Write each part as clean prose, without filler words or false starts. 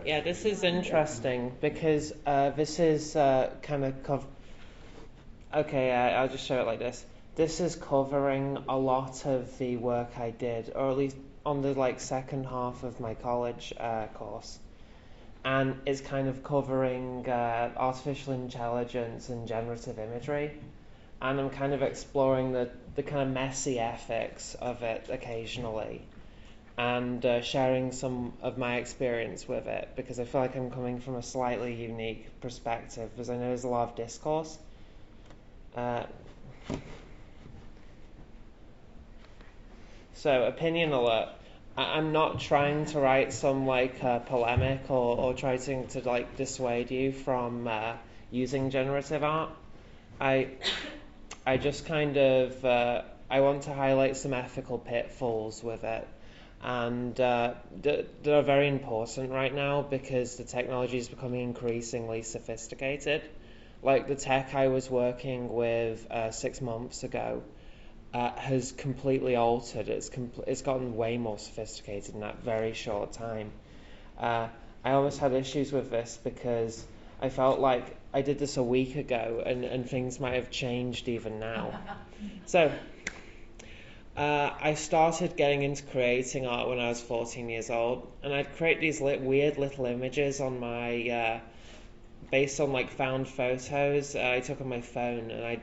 Yeah, this is interesting because this is kind of okay, I'll just show it like this. This is covering a lot of the work I did, or at least on the second half of my college course, and it's kind of covering artificial intelligence and generative imagery, and I'm kind of exploring the kind of messy ethics of it occasionally, and sharing some of my experience with it, because I feel like I'm coming from a slightly unique perspective, because I know there's a lot of discourse. So, opinion alert. I'm not trying to write some polemic or trying to dissuade you from using generative art. I just kind of I want to highlight some ethical pitfalls with it, and that are very important right now because the technology is becoming increasingly sophisticated. Like the tech I was working with 6 months ago has completely altered. It's gotten way more sophisticated in that very short time. I almost had issues with this because I felt like I did this a week ago and things might have changed even now. So I started getting into creating art when I was 14 years old, and I'd create these weird little images on my based on found photos I took on my phone, and I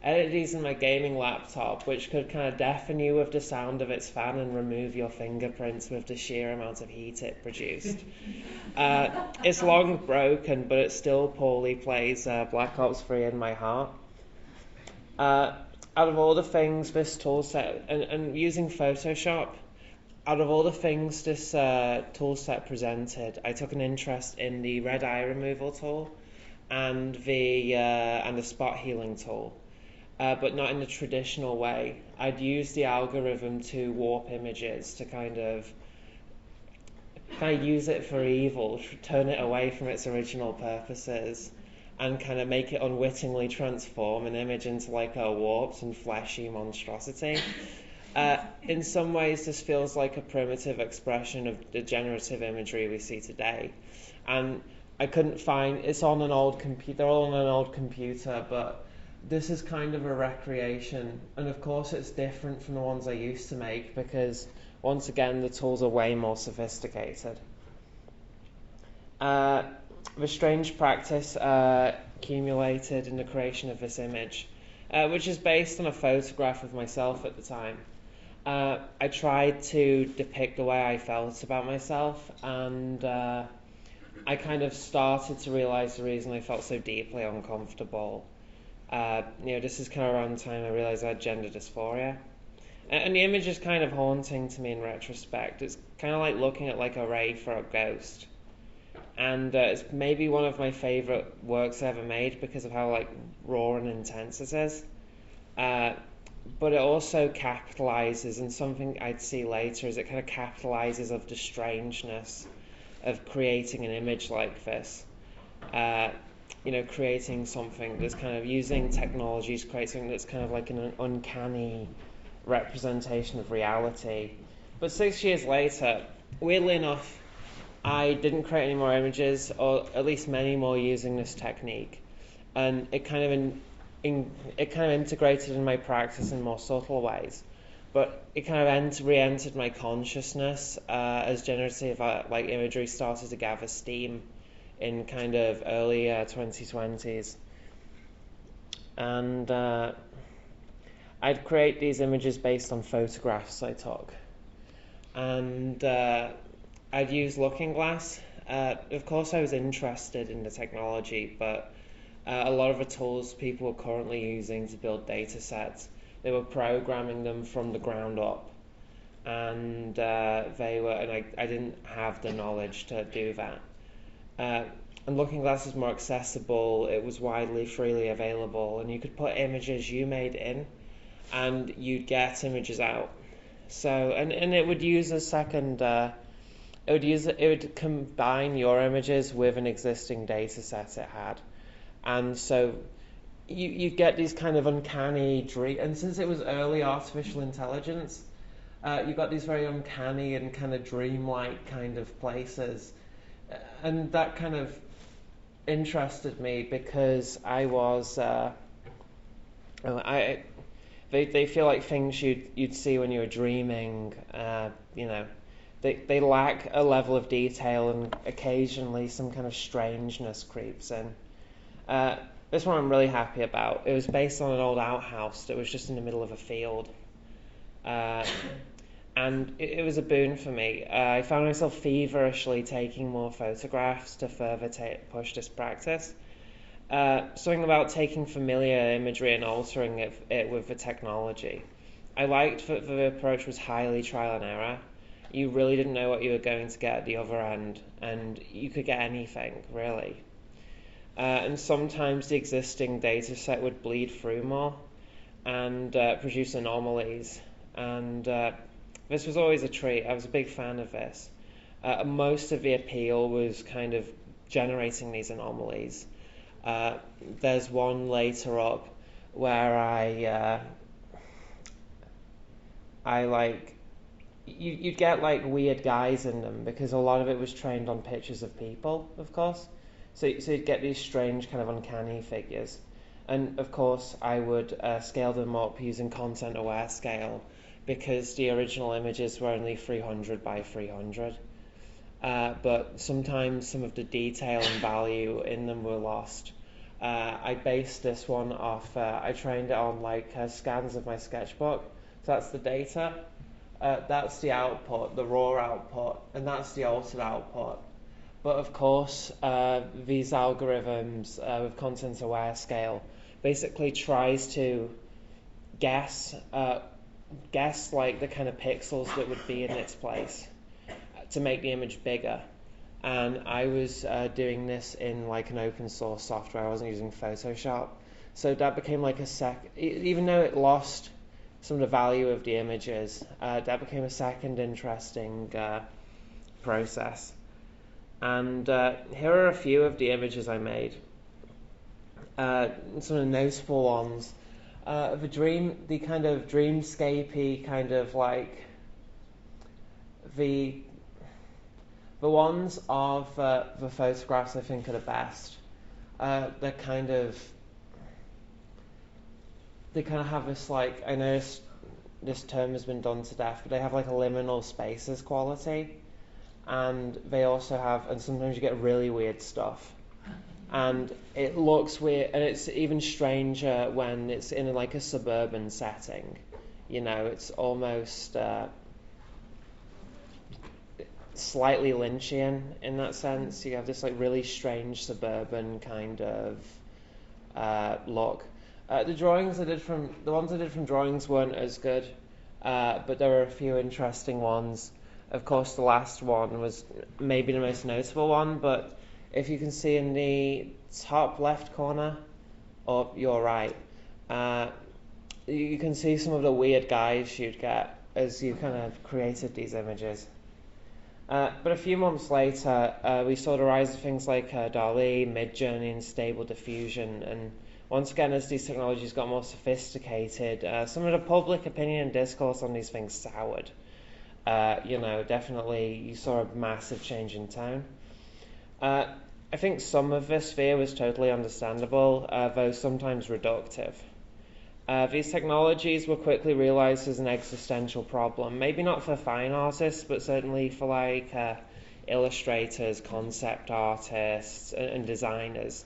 edited these in my gaming laptop, which could kind of deafen you with the sound of its fan and remove your fingerprints with the sheer amount of heat it produced. It's long broken, but it still poorly plays Black Ops 3 in my heart. Out of all the things this tool set, and using Photoshop, out of all the things this tool set presented, I took an interest in the red eye removal tool and the spot healing tool, but not in the traditional way. I'd use the algorithm to warp images to kind of use it for evil, turn it away from its original purposes, and kind of make it unwittingly transform an image into a warped and fleshy monstrosity. In some ways, this feels like a primitive expression of the generative imagery we see today. And I couldn't find, it's on an old computer, they're all on an old computer, but this is kind of a recreation. And of course, it's different from the ones I used to make because, once again, the tools are way more sophisticated. The strange practice accumulated in the creation of this image, which is based on a photograph of myself at the time. I tried to depict the way I felt about myself, and I kind of started to realize the reason I felt so deeply uncomfortable. This is kind of around the time I realized I had gender dysphoria. And the image is kind of haunting to me in retrospect. It's kind of like looking at a wraith or a ghost. And it's maybe one of my favorite works I ever made because of how raw and intense it is. But it also capitalizes, and something I'd see later is it kind of capitalizes of the strangeness of creating an image like this. Creating something that's kind of using technologies, create something that's kind of like an uncanny representation of reality. But 6 years later, weirdly enough, I didn't create any more images, or at least many more, using this technique, and it kind of integrated in my practice in more subtle ways. But it kind of re-entered my consciousness as generative imagery started to gather steam in kind of early 2020s, and I'd create these images based on photographs I took, and I'd use Looking Glass. Of course, I was interested in the technology, but a lot of the tools people were currently using to build data sets, they were programming them from the ground up, and I didn't have the knowledge to do that. And Looking Glass was more accessible, it was freely available, and you could put images you made in, and you'd get images out. So, and it would use a second, it would combine your images with an existing data set it had. And so you get these kind of uncanny and since it was early artificial intelligence, you got these very uncanny and kind of dreamlike kind of places and that kind of interested me because I was I they feel like things you'd see when you were dreaming. You know, they lack a level of detail, and occasionally some kind of strangeness creeps in. This one I'm really happy about. It was based on an old outhouse that was just in the middle of a field. And it was a boon for me. I found myself feverishly taking more photographs to further push this practice. Something about taking familiar imagery and altering it with the technology. I liked that the approach was highly trial and error. You really didn't know what you were going to get at the other end, and you could get anything, really. And sometimes the existing data set would bleed through more and produce anomalies. And this was always a treat. I was a big fan of this. Most of the appeal was kind of generating these anomalies. There's one later up where I like you'd get like weird guys in them because a lot of it was trained on pictures of people, of course. So you'd get these strange kind of uncanny figures. And of course I would scale them up using content aware scale because the original images were only 300 by 300. But sometimes some of the detail and value in them were lost. I based this one off, I trained it on like scans of my sketchbook. So that's the data, that's the output, the raw output, and that's the altered output. But of course, these algorithms with content aware scale basically tries to guess like the kind of pixels that would be in its place to make the image bigger. And I was doing this in like an open source software. I wasn't using Photoshop, so that became like even though it lost some of the value of the images, that became a second interesting process. And here are a few of the images I made. Some of the notable ones. The kind of dreamscapey kind of like the ones of the photographs I think are the best. They kind of have this like, I know this term has been done to death, but they have like a liminal spaces quality, and they also have, and sometimes you get really weird stuff. And it looks weird, and it's even stranger when it's in like a suburban setting. You know, it's almost slightly Lynchian in that sense. You have this like really strange suburban kind of look. The ones I did from drawings weren't as good, but there were a few interesting ones. Of course, the last one was maybe the most notable one, but if you can see in the top left corner, or your right, you can see some of the weird guys you'd get as you kind of created these images. But a few months later, we saw the rise of things like DALL-E, Midjourney, and Stable Diffusion. And once again, as these technologies got more sophisticated, some of the public opinion and discourse on these things soured. Definitely you saw a massive change in tone. I think some of this fear was totally understandable, though sometimes reductive. These technologies were quickly realized as an existential problem, maybe not for fine artists, but certainly for like illustrators, concept artists, and designers.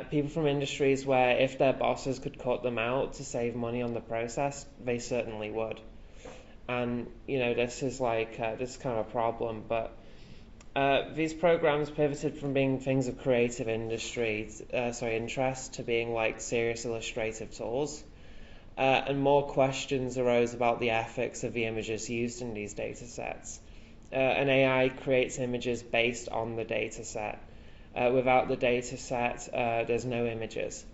People from industries where if their bosses could cut them out to save money on the process, they certainly would. And this is kind of a problem, but these programs pivoted from being things of creative interest to being like serious illustrative tools. And more questions arose about the ethics of the images used in these data sets. An AI creates images based on the data set. Without the data set, there's no images.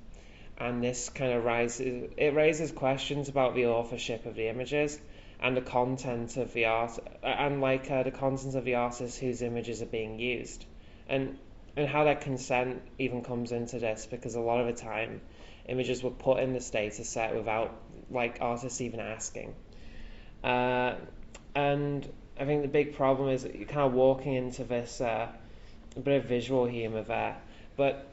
And this kind of raises questions about the authorship of the images and the content of the art, and the content of the artists whose images are being used, and how that consent even comes into this, because a lot of the time images were put in this data set without like artists even asking. And I think the big problem is that you're kind of walking into this a bit of visual humour there. But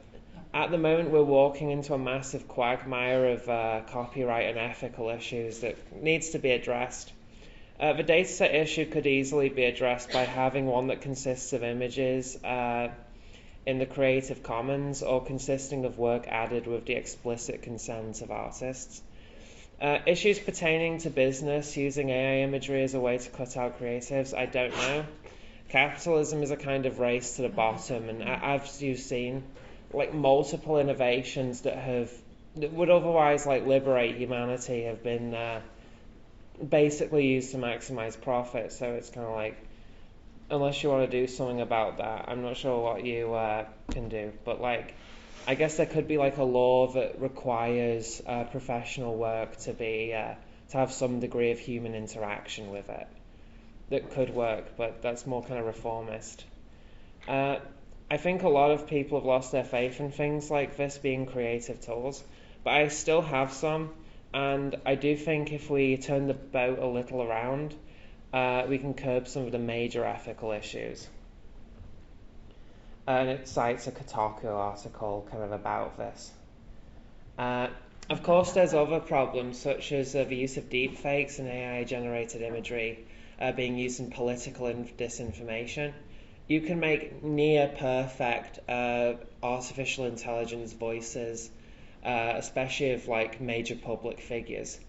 at the moment, we're walking into a massive quagmire of copyright and ethical issues that needs to be addressed. The dataset issue could easily be addressed by having one that consists of images in the Creative Commons or consisting of work added with the explicit consent of artists. Issues pertaining to business using AI imagery as a way to cut out creatives, I don't know. Capitalism is a kind of race to the bottom, and as you've seen, like multiple innovations that would otherwise like liberate humanity have been basically used to maximize profit. So it's kind of like, unless you want to do something about that, I'm not sure what you can do. But like, I guess there could be like a law that requires professional work to have some degree of human interaction with it. That could work, but that's more kind of reformist. I think a lot of people have lost their faith in things like this being creative tools, but I still have some, and I do think if we turn the boat a little around, we can curb some of the major ethical issues. And it cites a Kotaku article kind of about this. Of course, there's other problems, such as the use of deepfakes and AI-generated imagery being used in political disinformation. You can make near-perfect artificial intelligence voices, especially of like major public figures.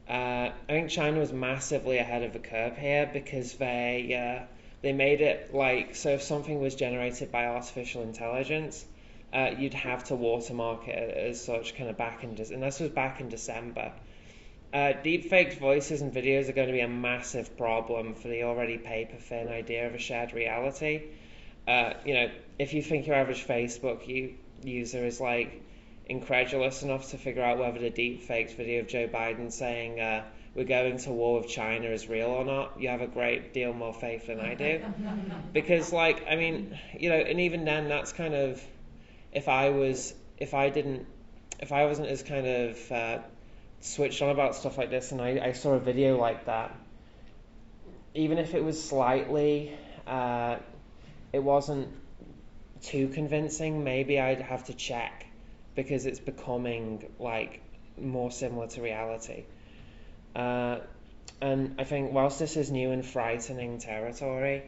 I think China was massively ahead of the curve here because they made it like, so if something was generated by artificial intelligence, you'd have to watermark it as such kind of and this was back in December. Deepfaked voices and videos are going to be a massive problem for the already paper-thin idea of a shared reality. If you think your average Facebook user is like incredulous enough to figure out whether the deepfaked video of Joe Biden saying we're going to war with China is real or not, you have a great deal more faith than I do. Because and even then, that's kind of, if I wasn't as kind of switched on about stuff like this, and I saw a video like that, even if it was slightly, it wasn't too convincing, maybe I'd have to check, because it's becoming like more similar to reality. And I think whilst this is new and frightening territory,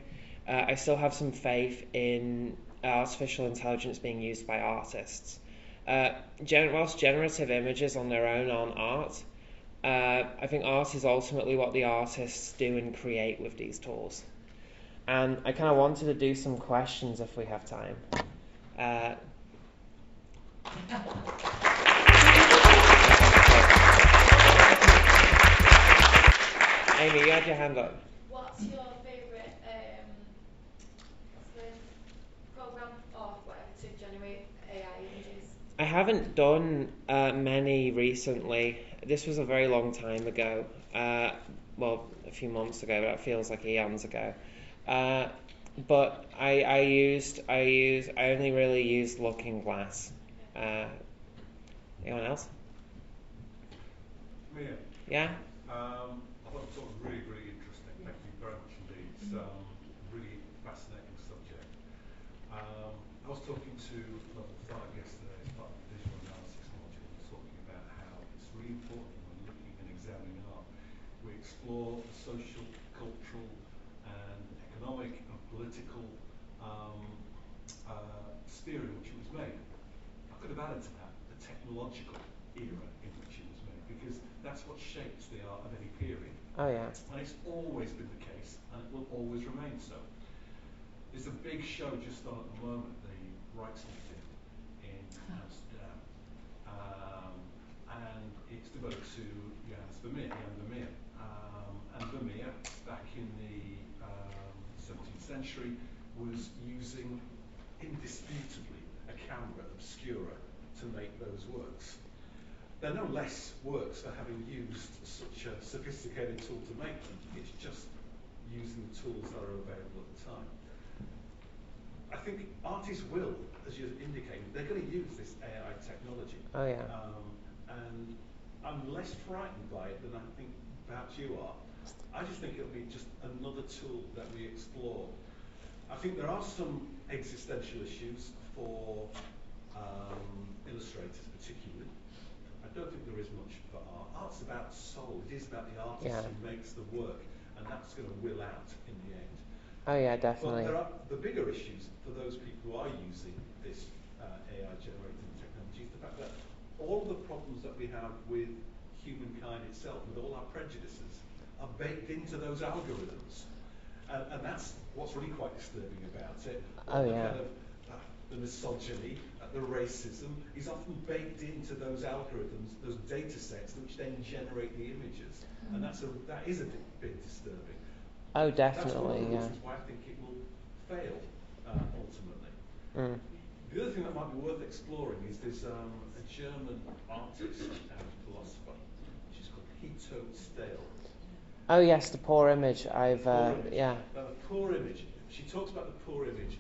I still have some faith in artificial intelligence being used by artists. Whilst generative images on their own aren't art, I think art is ultimately what the artists do and create with these tools. And I kind of wanted to do some questions if we have time. Amy, you had your hand up. What's your favourite program or whatever to generate AI images? I haven't done many recently. This was a very long time ago. Well, a few months ago, but it feels like eons ago. But I only really used Looking Glass. Anyone else? Mia. Yeah? I thought it was really, really interesting. Thank you very much indeed. It's a really fascinating subject. I was talking to Level 5 yesterday as part of the visual analysis module, talking about how it's really important when looking and examining art, we explore the social, cultural, and economic and political sphere in which it was made. I could have added to that the technological era in which it was made, because that's what shapes the art of any period. Oh, yeah. And it's always been the case, and it will always remain so. There's a big show just on at the moment, the Rijksmuseum in Amsterdam, and it's devoted to Jan Vermeer. And Vermeer, back in the 17th century, was using indisputably a camera obscura to make those works. They're no less works for having used such a sophisticated tool to make them. It's just using the tools that are available at the time. I think artists will, as you're indicating, they're going to use this AI technology. Oh, yeah. And I'm less frightened by it than I think perhaps you are. I just think it'll be just another tool that we explore. I think there are some existential issues for illustrators particularly. I don't think there is much for art. Art's about soul. It is about the artist Yeah. who makes the work, and that's going to will out in the end. Oh yeah, But definitely. there are the bigger issues for those people who are using this AI-generated technology is the fact that all of the problems that we have with humankind itself, with all our prejudices, are baked into those algorithms. And that's what's really quite disturbing about it. Oh, The yeah. kind of the misogyny, the racism is often baked into those algorithms, those data sets, which then generate the images. And that is a bit disturbing. Oh, That's one of definitely, the yeah. reasons why I think it will fail ultimately. Mm. The other thing that might be worth exploring is there's a German artist and philosopher, which is called Hito Stale. Oh yes, the poor image. I've Poor image. yeah. Now the poor image, she talks about the poor image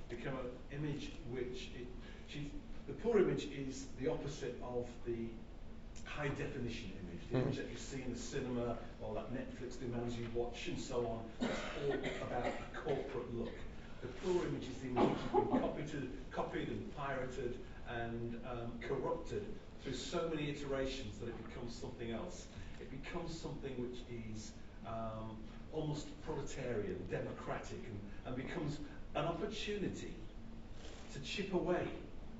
become an image which the poor image is the opposite of the high definition image, the image that you see in the cinema or that Netflix demands you watch and so on. It's all about a corporate look. The poor image is the image which has been copied and pirated and corrupted through so many iterations that it becomes something else. It becomes something which is almost proletarian, democratic, and becomes an opportunity to chip away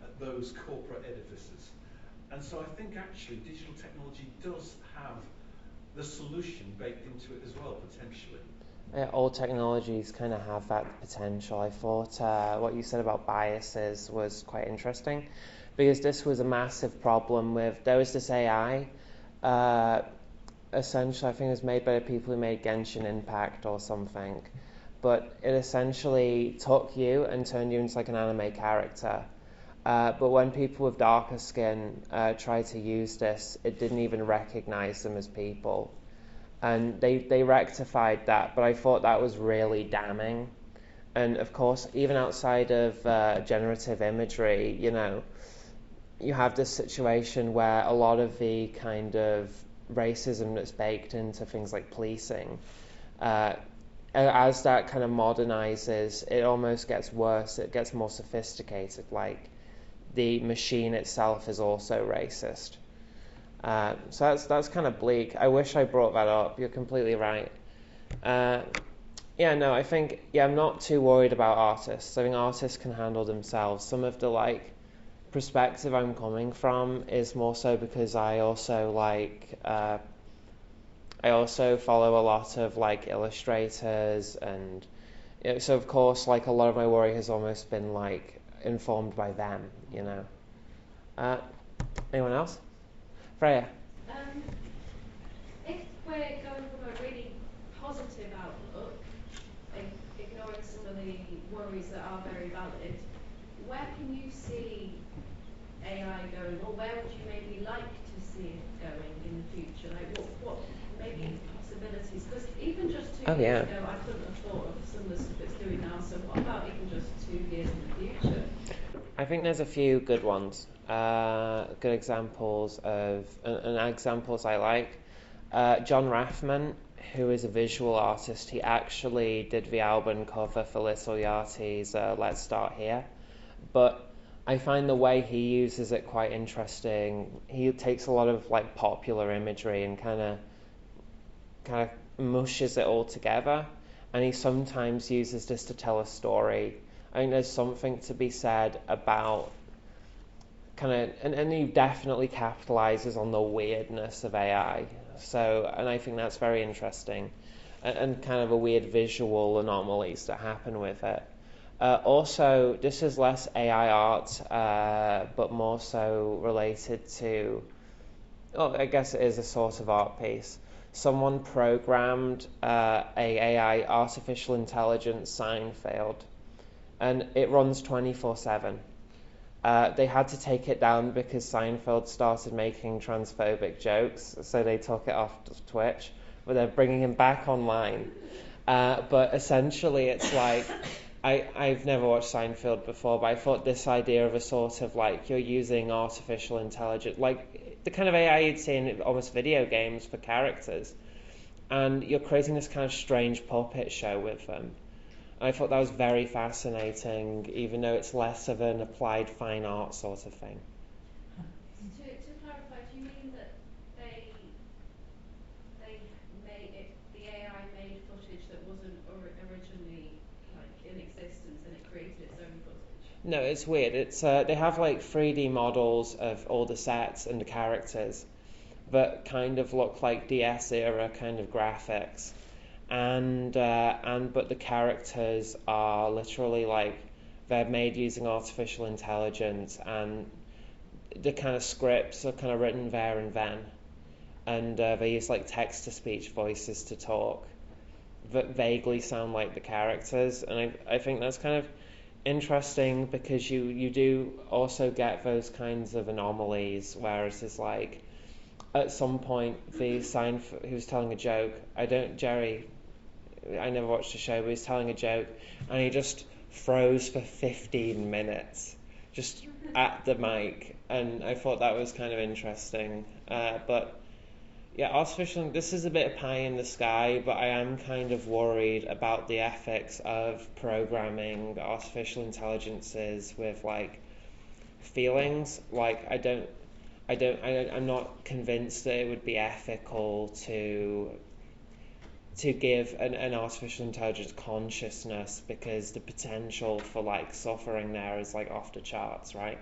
at those corporate edifices. And so I think actually digital technology does have the solution baked into it as well, potentially. All technologies kind of have that potential. I thought what you said about biases was quite interesting, because this was a massive problem with, there was this AI, essentially I think it was made by the people who made Genshin Impact or something, but it essentially took you and turned you into like an anime character. But when people with darker skin tried to use this, it didn't even recognize them as people. And they rectified that, but I thought that was really damning. And of course, even outside of generative imagery, you have this situation where a lot of the kind of racism that's baked into things like policing, as that kind of modernizes, it almost gets worse. It gets more sophisticated. Like the machine itself is also racist. So that's kind of bleak. I wish I brought that up. You're completely right. I think I'm not too worried about artists. I think artists can handle themselves. Some of the perspective I'm coming from is more so because I also follow a lot of illustrators, and so of course a lot of my worry has almost been informed by them. Anyone else? Freya. If we're going from a really positive outlook, ignoring some of the worries that are very valid, where can you see AI going, or where would you maybe like to see it going in the future? What maybe possibilities? Because even just 2 years ago, I couldn't have thought of some of the stuff it's doing now. So what about even just 2 years in the future? I think there's a few good ones, good examples and examples I like. John Rathman, who is a visual artist, he actually did the album cover for Little Yachty's Let's Start Here. But I find the way he uses it quite interesting. He takes a lot of popular imagery and kind of mushes it all together, and he sometimes uses this to tell a story. I think there's something to be said about and he definitely capitalizes on the weirdness of AI. And I think that's very interesting, and kind of a weird visual anomalies that happen with it. Also, this is less AI art, but more so related to, I guess it is a sort of art piece. Someone programmed a AI artificial intelligence Seinfeld, and it runs 24/7. They had to take it down because Seinfeld started making transphobic jokes, so they took it off Twitch, but they're bringing him back online. But essentially, it's I've never watched Seinfeld before, but I thought this idea of a sort of you're using artificial intelligence, the kind of AI you'd see in almost video games for characters, and you're creating this kind of strange puppet show with them. I thought that was very fascinating, even though it's less of an applied fine art sort of thing. To clarify, do you mean that they made it, the AI made footage that wasn't originally like in existence and it created its own footage? No, it's weird. It's they have like 3D models of all the sets and the characters that kind of look like DS era kind of graphics, and but the characters are literally like they're made using artificial intelligence, and the kind of scripts are kind of written there and then, and they use like text to speech voices to talk that vaguely sound like the characters, and I think that's kind of interesting because you do also get those kinds of anomalies, whereas it's like at some point the he was telling a joke. I never watched the show, but he's telling a joke and he just froze for 15 minutes just at the mic, and I thought that was kind of interesting. But yeah, this is a bit of pie in the sky, but I am kind of worried about the ethics of programming artificial intelligences with like feelings. Like I'm not convinced that it would be ethical to give an artificial intelligence consciousness, because the potential for like suffering there is like off the charts, right?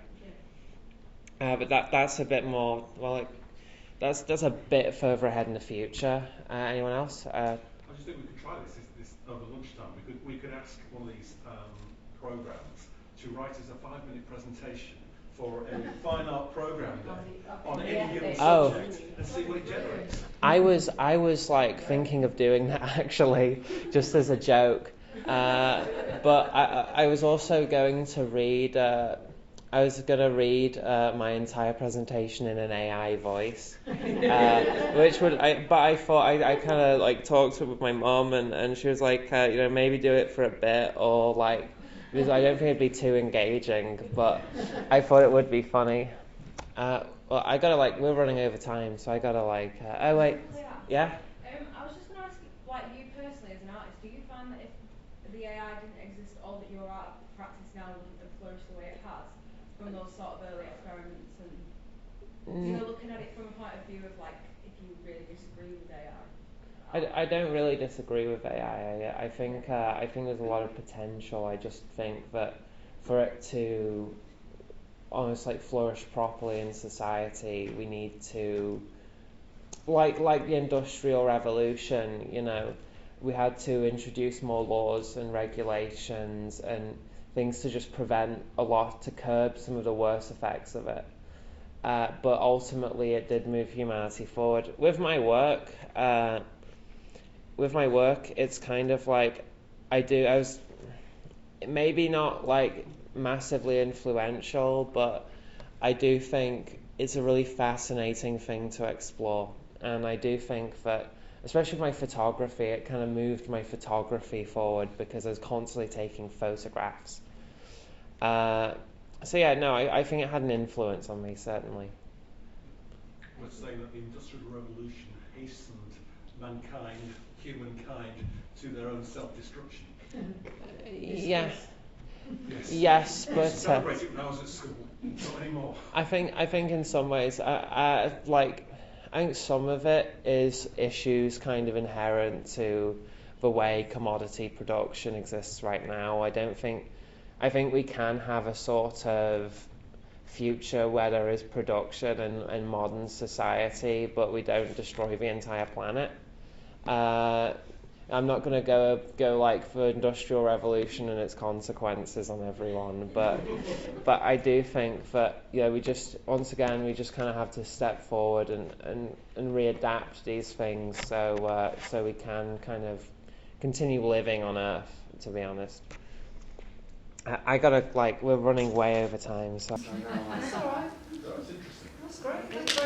Yeah. But that's a bit more, well, like, that's a bit further ahead in the future. Anyone else? I just think we could try this over lunchtime. We could ask one of these programs to write us a 5-minute presentation for a fine art program on any given subject and see what it generates. I was like thinking of doing that actually, just as a joke. But I was also going to read. I was going to read my entire presentation in an AI voice, which would. But I thought I kind of like talked with my mom, and she was like, maybe do it for a bit, or like, because I don't think it'd be too engaging. But I thought it would be funny. Well, I gotta we're running over time, so I gotta oh wait, yeah. I was just going to ask, like, you personally as an artist, do you find that if the AI didn't exist, all that your art practice now wouldn't have flourished the way it has from those sort of early experiments, and looking at it from a point of view of like if you really disagree with AI? I don't really disagree with AI. I think there's a lot of potential. I just think that for it to almost like flourish properly in society, we need to like the Industrial Revolution. We had to introduce more laws and regulations and things to just to curb some of the worst effects of it. But ultimately, it did move humanity forward. With my work, it's kind of like I was maybe not like massively influential, but I do think it's a really fascinating thing to explore. And I do think that, especially with my photography, it kind of moved my photography forward because I was constantly taking photographs. So yeah, no, I think it had an influence on me, certainly. We're saying that the Industrial Revolution hastened humankind, to their own self-destruction. Yeah. Yes, but celebrate it when I was at school. Not anymore. I think in some ways, I think some of it is issues kind of inherent to the way commodity production exists right now. I think we can have a sort of future where there is production in modern society, but we don't destroy the entire planet. I'm not going to go like the Industrial Revolution and its consequences on everyone, but I do think that we just kind of have to step forward and readapt these things so we can kind of continue living on Earth. To be honest, I gotta we're running way over time, so. That's all right. That's interesting. That's great.